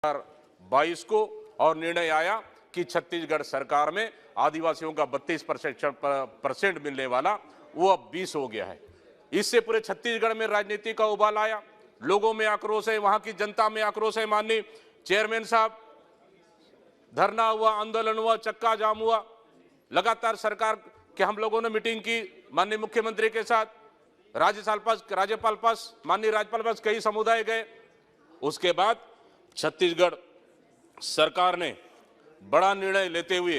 2022 को और निर्णय आया कि छत्तीसगढ़ सरकार में आदिवासियों का 32% मिलने वाला वो अब 20 हो गया है। इससे पूरे छत्तीसगढ़ में राजनीति का उबाल आया, लोगों में आक्रोश है, वहां की जनता में आक्रोश है। माननीय चेयरमैन साहब, धरना हुआ, आंदोलन हुआ, चक्का जाम हुआ, लगातार सरकार के हम लोगों ने मीटिंग की माननीय मुख्यमंत्री के साथ, राज्यपाल पास माननीय राज्यपाल पास कई समुदाय गए। उसके बाद छत्तीसगढ़ सरकार ने बड़ा निर्णय लेते हुए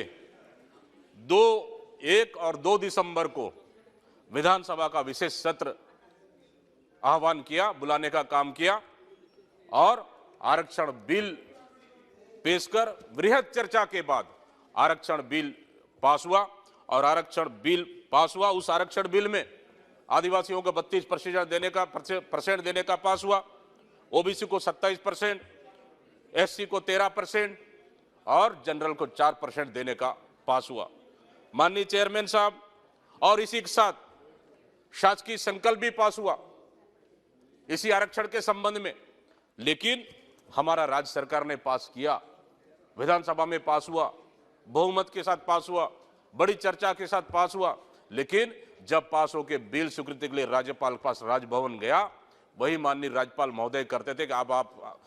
1 और 2 दिसंबर को विधानसभा का विशेष सत्र आह्वान किया, बुलाने का काम किया और आरक्षण बिल पेश कर वृहद चर्चा के बाद आरक्षण बिल पास हुआ। और आरक्षण बिल पास हुआ, उस आरक्षण बिल में आदिवासियों को 32% देने का पास हुआ, ओबीसी को 27%, एससी को 13% और जनरल को 4% देने का पास हुआ। माननीय चेयरमैन साहब, और इसी के साथ शासकीय संकल्प भी पास हुआ इसी आरक्षण के संबंध में। लेकिन हमारा राज्य सरकार ने पास किया, विधानसभा में पास हुआ, बहुमत के साथ पास हुआ, बड़ी चर्चा के साथ पास हुआ। लेकिन जब पास होकर बिल स्वीकृति के लिए राज्यपाल के पास राजभवन गया, वही माननीय राज्यपाल महोदय करते थे कि आप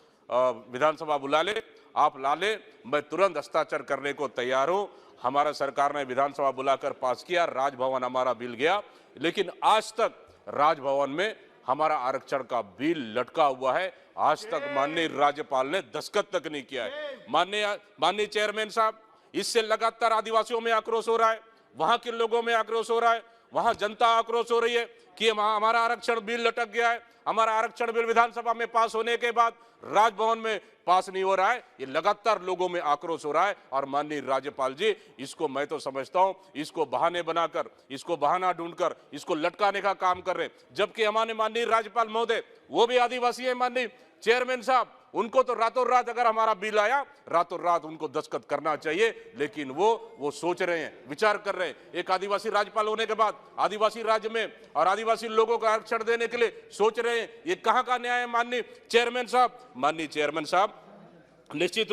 विधानसभा बुला ले, आप ला ले, मैं तुरंत हस्ताक्षर करने को तैयार हूं। हमारा सरकार ने विधानसभा बुलाकर पास किया, राजभवन हमारा बिल गया, लेकिन आज तक राजभवन में हमारा आरक्षण का बिल लटका हुआ है। आज तक माननीय राज्यपाल ने दस्तखत तक नहीं किया है। माननीय चेयरमैन साहब, इससे लगातार आदिवासियों में आक्रोश हो रहा है, वहां के लोगों में आक्रोश हो रहा है, वहां जनता आक्रोश हो रही है कि हमारा आरक्षण बिल लटक गया है। हमारा आरक्षण बिल विधानसभा में पास होने के बाद राजभवन में पास नहीं हो रहा है। ये लगातार लोगों में आक्रोश हो रहा है। और माननीय राज्यपाल जी, इसको मैं तो समझता हूं, इसको बहाने बनाकर, इसको बहाना ढूंढकर इसको लटकाने का काम कर रहे हैं। जबकि हमारे माननीय राज्यपाल महोदय वो भी आदिवासी है। माननीय चेयरमैन साहब, उनको तो रातों रात अगर हमारा बिल आया, रातों रात उनको दस्तखत करना चाहिए। लेकिन वो सोच रहे हैं, विचार कर रहे हैं। एक आदिवासी राज्यपाल होने के बाद आदिवासी राज्य में और आदिवासी लोगों को आरक्षण देने के लिए सोच रहे हैं। ये कहां का न्याय है माननीय चेयरमैन साहब? माननीय चेयरमैन साहब, निश्चित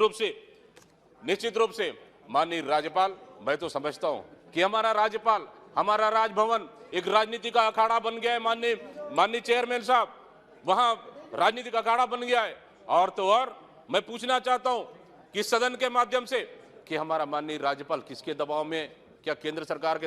रूप से माननीय राज्यपाल, मैं तो समझता हूं कि हमारा राज्यपाल, हमारा राजभवन एक राजनीति का अखाड़ा बन गया है। माननीय चेयरमैन साहब, वहां राजनीति का अखाड़ा बन गया है। और तो और मैं पूछना चाहता हूं कि सदन के माध्यम से कि हमारा माननीय राज्यपाल किसके दबाव में, क्या केंद्र सरकार के